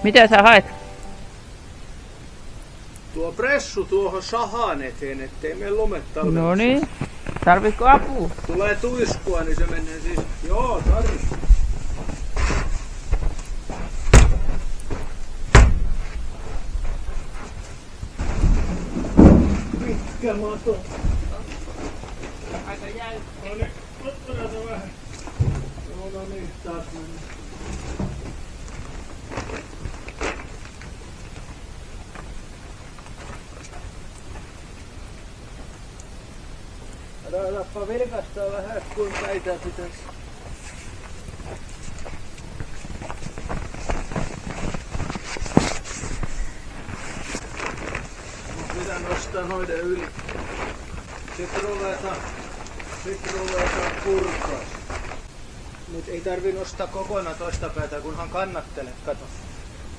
Mitä sä haet? Tuo pressu tuohon sahaan eteen, ettei mene lumet talvella. No niin. Tarvitko apua? Tulee tuiskua, niin se menee siis. Joo, tarvitsee. Pitkä mato. Aika jäykkä. No niin, otetaan se vähän. No niin, taas mennään. Älä vilkastaa vähän, kun päitä pitäisi. Pitää nostaa noiden yli. Sitten ruvetaan purkaa. Nyt ei tarvi nostaa kokonaan toista päätä, kunhan kannattelet, kato,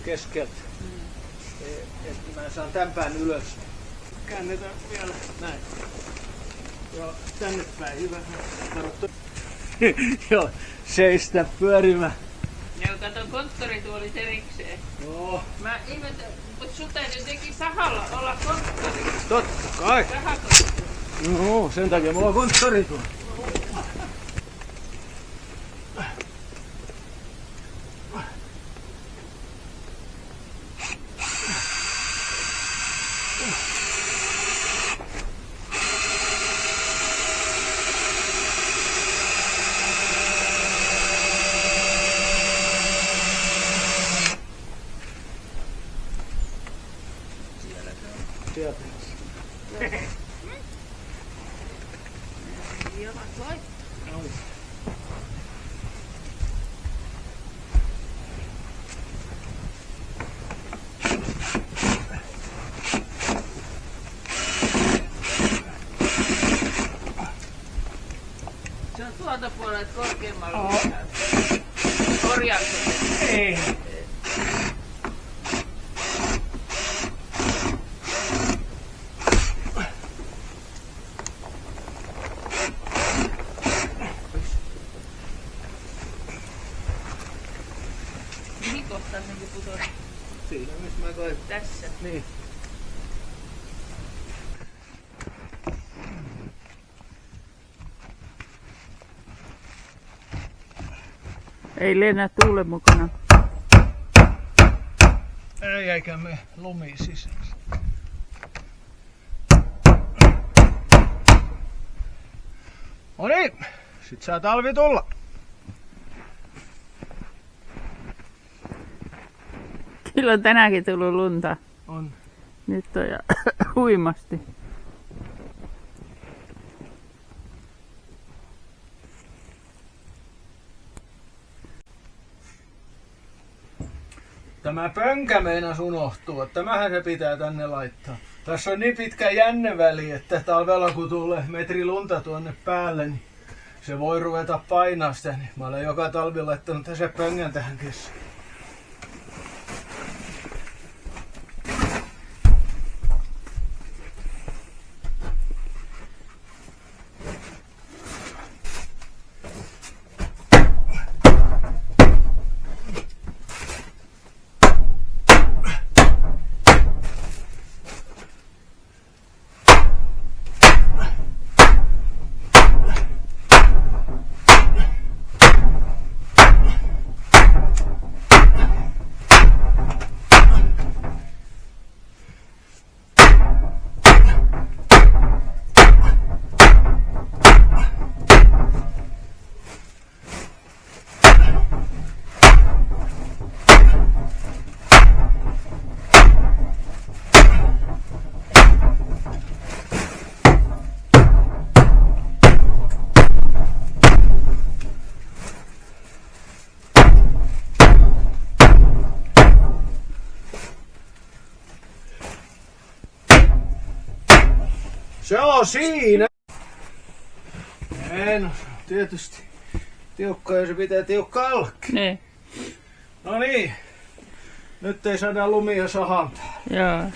keskeltä. Että mä saan tämän pään ylös. Käännetään vielä näin. Joo, tänne päin, hyvä. Joo, seistä pyörimään. Joo, kato, konttorituolit erikseen. Joo. Mä ihmetän, mutta sun täytyy jotenkin sahalla olla konttori. Totta kai. Sahakonttori. Joo, sen takia mulla on konttori tuolla. Sieltä. Se on tuolta puolelta korkeammalla. Korjaako se? Ei. Mihin kohtaan se putosi? Siinä missä mä kaivan. Tässä. Niin. Ei lennä tuulen mukana. Ei eikä me lumi sisään. No niin, sit saa talvi tulla. Kyllä on tänäänkin tullut lunta. On. Nyt on ja huimasti. Tämä pönkä meinas unohtua. Tämähän se pitää tänne laittaa. Tässä on niin pitkä jänneväli, että talvella kun tulee metri lunta tuonne päälle, niin se voi ruveta painaa sitä. Niin mä olen joka talvi laittanut tässä pöngän tähän keskelle. Se on siinä! No, tietysti tiukka, jos se pitää tiukka alki. Niin. No niin, nyt ei saada lumia sahan päälle. Joo.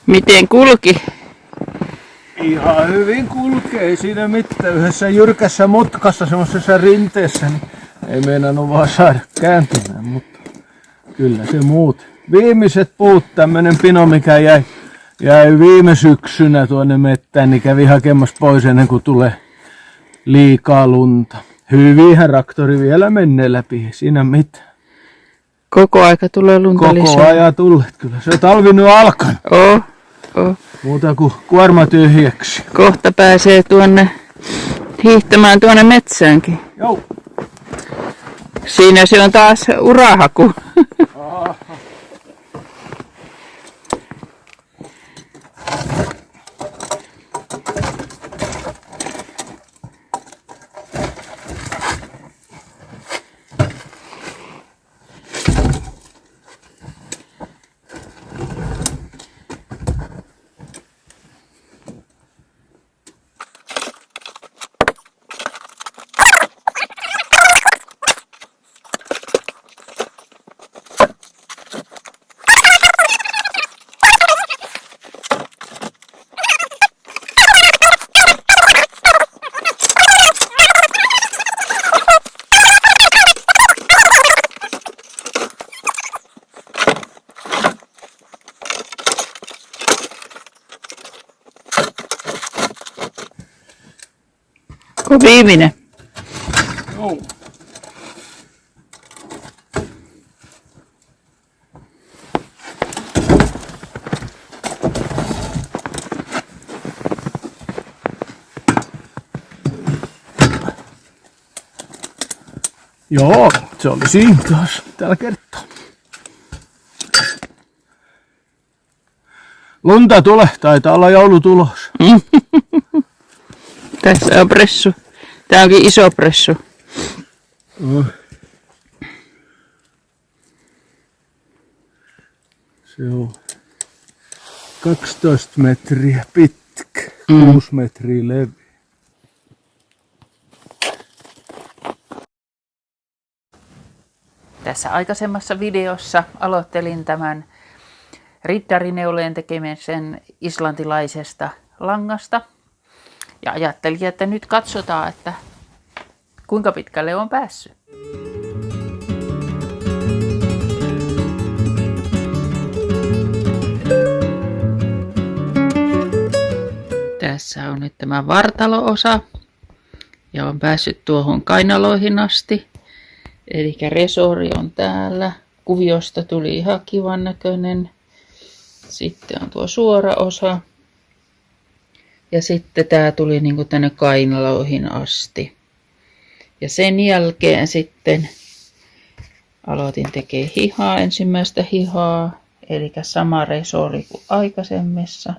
Miten kulki? Ihan hyvin kulkee, ei siinä mitään. Yhdessä jyrkässä mutkassa, semmoisessa rinteessä, niin ei meinannut vaan saada kääntymään, mutta kyllä se muut. Viimeiset puut, tämmönen pino, mikä jäi viime syksynä tuonne mettään, niin kävi hakemassa pois ennen kuin tulee liikaa lunta. Hyvinhän traktori vielä menee läpi, siinä mitään. Koko aika tulee lunta lisää. Koko ajan tulleet kyllä. Se on talvi nyt alkanut. Muuta kuin kuorma tyhjäksi. Kohta pääsee tuonne hiihtämään tuonne metsäänkin. Joo. Siinä se on taas urahaku. Viimeinen. Joo. Joo, se oli siinä taas tällä kertaa. Lunta tulee, taitaa olla joulu tulos. Tässä on pressu. Tää onkin iso pressu. Se on 12 metriä pitkä, 6 metriä leveä. Tässä aikaisemmassa videossa aloittelin tämän riddarineuleen tekemisen islantilaisesta langasta. Ja ajattelin, että nyt katsotaan, että kuinka pitkälle on päässyt. Tässä on nyt tämä vartalo-osa ja on päässyt tuohon kainaloihin asti. Eli resori on täällä. Kuviosta tuli ihan kivan näköinen. Sitten on tuo suora osa. Ja sitten tää tuli niinku tänne kainaloihin asti. Ja sen jälkeen sitten aloitin tekemään hihaa, ensimmäistä hihaa. Eli sama resori kuin aikaisemmissa.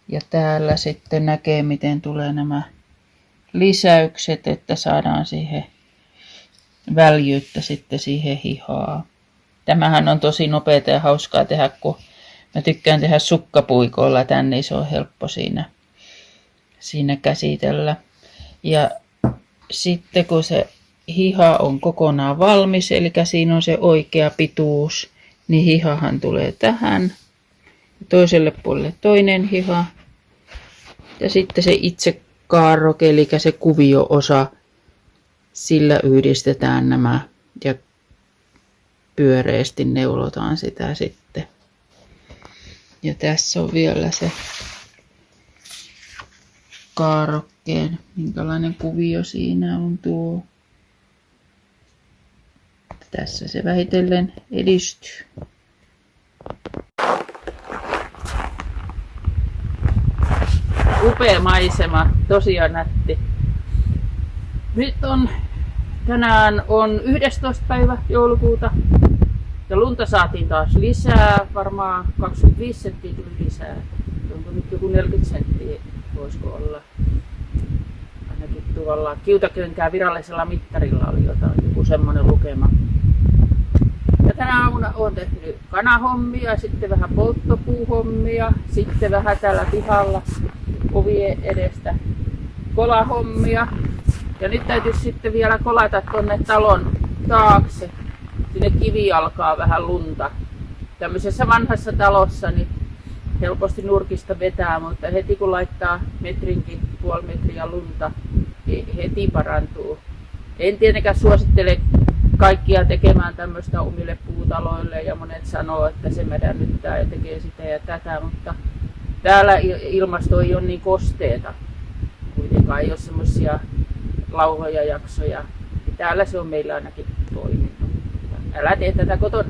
Ja täällä sitten näkee, miten tulee nämä lisäykset, että saadaan siihen väljyyttä sitten siihen hihaa. Tämähän on tosi nopeaa ja hauskaa tehdä, kun mä tykkään tehdä sukkapuikoilla tän, niin se on helppo siinä käsitellä. Ja sitten kun se hiha on kokonaan valmis, eli siinä on se oikea pituus, niin hihahan tulee tähän. Toiselle puolelle toinen hiha. Ja sitten se itse kaarroke, eli se kuvio-osa, sillä yhdistetään nämä ja pyöreästi neulotaan sitä sitten. Ja tässä on vielä se kaarrokkeen, minkälainen kuvio siinä on tuo. Tässä se vähitellen edistyy. Upea maisema, tosiaan nätti. Tänään on 11. päivä joulukuuta ja lunta saatiin taas lisää, varmaan 25 senttiä tuli lisää. Onko nyt joku 40 senttiä, voisiko olla? Ainakin tuolla Kiutakönkää virallisella mittarilla oli joku semmoinen lukema. Ja tänä aamuna olen tehnyt kanahommia, sitten vähän polttopuuhommia, sitten vähän täällä pihalla ovien edestä kolahommia. Ja nyt täytyisi sitten vielä kolata tuonne talon taakse. Sinne kivi alkaa vähän lunta. Tämmöisessä vanhassa talossa niin helposti nurkista vetää, mutta heti kun laittaa metrinkin, puoli metriä lunta, niin heti parantuu. En tietenkään suosittele kaikkia tekemään tämmöistä omille puutaloille ja monet sanoo, että se mädännyttää ja tekee sitä ja tätä, mutta täällä ilmasto ei ole niin kosteeta. Kuitenkaan ei ole semmoisia lauhoja jaksoja. Täällä se on meillä ainakin toiminut. Älä tee tätä kotona.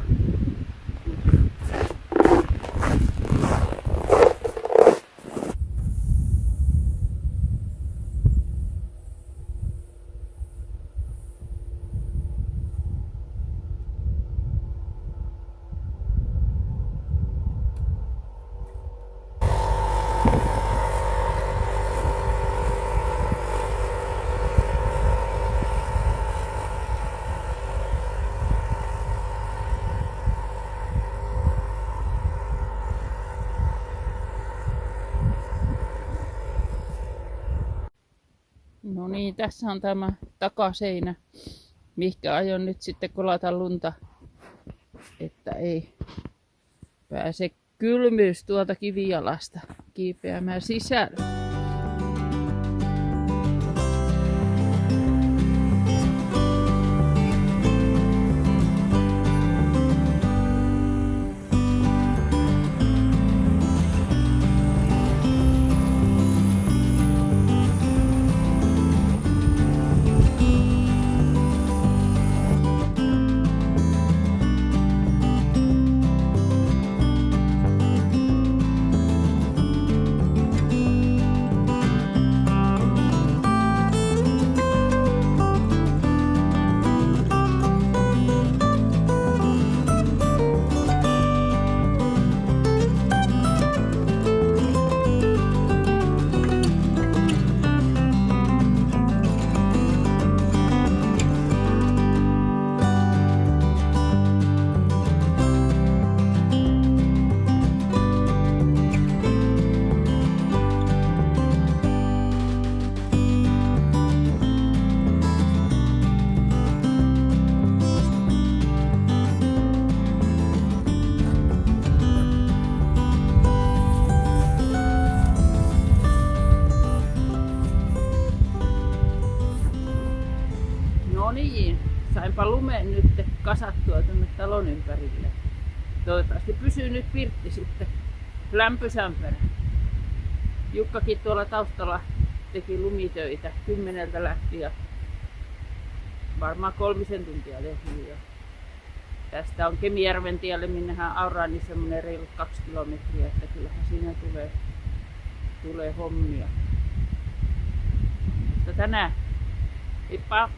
No niin, tässä on tämä takaseinä, mihinkä aion nyt sitten kolata lunta, että ei pääse kylmyys tuolta kivijalasta kiipeämään sisälle. No niin, sainpa lumen nyt kasattua tänne talon ympärille. Toivottavasti pysyy nyt pirtti sitten lämpösämpärä. Jukkakin tuolla taustalla teki lumitöitä 10 lähti ja varmaan 3 tuntia tehnyt jo. Tästä on Kemijärven tielle, minne hän auraa, niin semmonen reilut 2 kilometriä, että kyllähän siinä tulee hommia. Mutta tänään, heippa!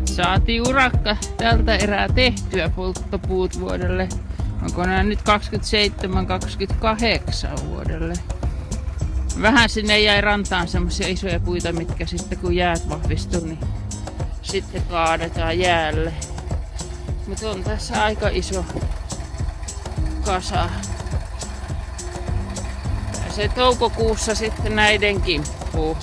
Saatiin urakka tältä erää tehtyä polttopuut vuodelle. Onko nämä nyt 27-28 vuodelle? Vähän sinne jäi rantaan semmosia isoja puita, mitkä sitten kun jäät vahvistuu, niin sitten kaadetaan jäälle. Mutta on tässä aika iso kasa. Ja se toukokuussa sitten näiden kimppuun.